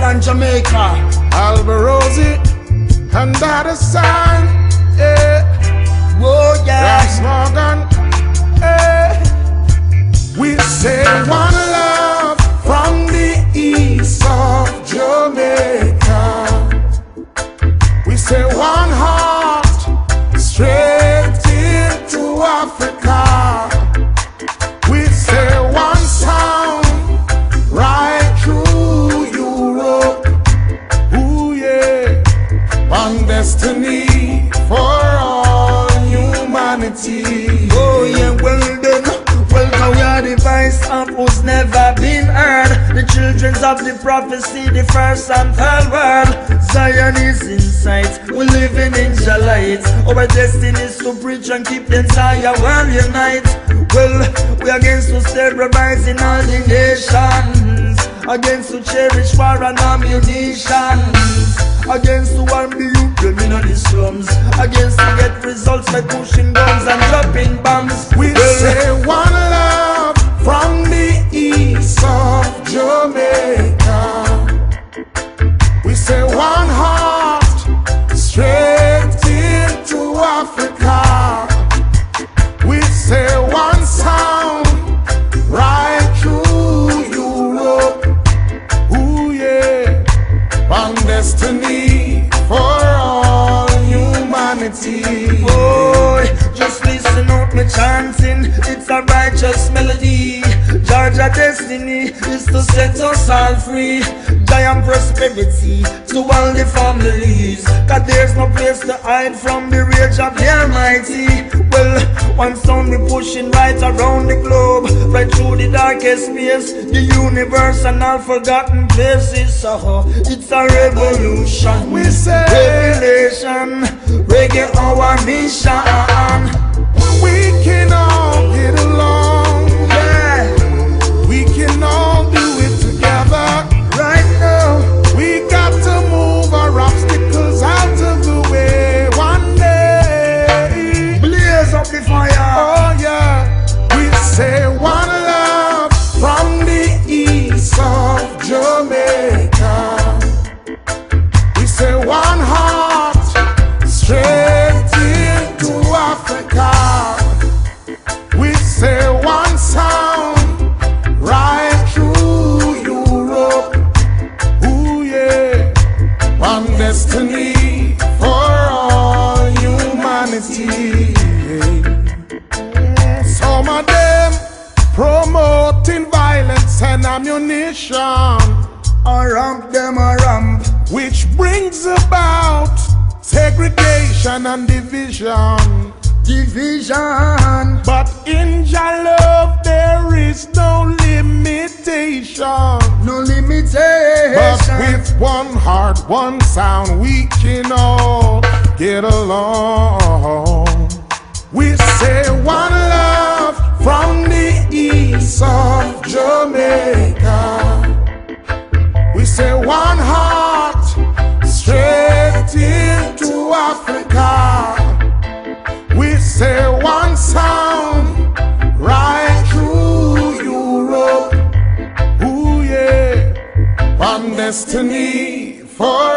man Jamaica, Alborosie, and that a sign, yeah. oh yeah. Slogan, yeah. We say one love from the east of Jamaica. We say one heart straight into Africa. We say one sound right through Europe. Ooh yeah, one destiny for all humanity. Oh yeah, well done. Well now we are the voice of who's never been heard. The children of the prophecy, the first and third world. Zion is in sight, we're living in your light. Our destiny is to preach and keep the entire world unite. Well, we against to sterilize in all the nations, against to cherish war and ammunition, against to harm the youth living in the slums, against to get results by pushing guns and dropping bombs. We say one love from the east of Jamaica. We say one heart straight into Africa. We say one sound right through Europe. Ooh yeah, one destiny for all humanity. Boy, just listen out me chanting, it's a righteous melody. Georgia destiny is to set us all free. Giant prosperity to all the families, cause there's no place to hide from the rage of the Almighty. Well, one sound we pushing right around the globe, right through the darkest space, the universe and all forgotten places. So it's a revolution, We say revelation, reggae our mission. we can all get along. Yeah, We can all do it together. right now. We got to move our obstacles out of the way one day. Blaze up the fire. Oh yeah, we say one love from the east of Jamaica. We say one heart straight into Africa. We say one sound right through Europe. Ooh yeah, one destiny for all humanity. Some of them promoting violence and ammunition, A ramp them a ramp. which brings about segregation and division. Division. But in your love there is no limitation. No limitation. But with one heart, one sound, we can all get along. We say one love from the east of Jamaica. We say one heart straight into Africa. We say one sound right through Europe. Ooh yeah, one destiny for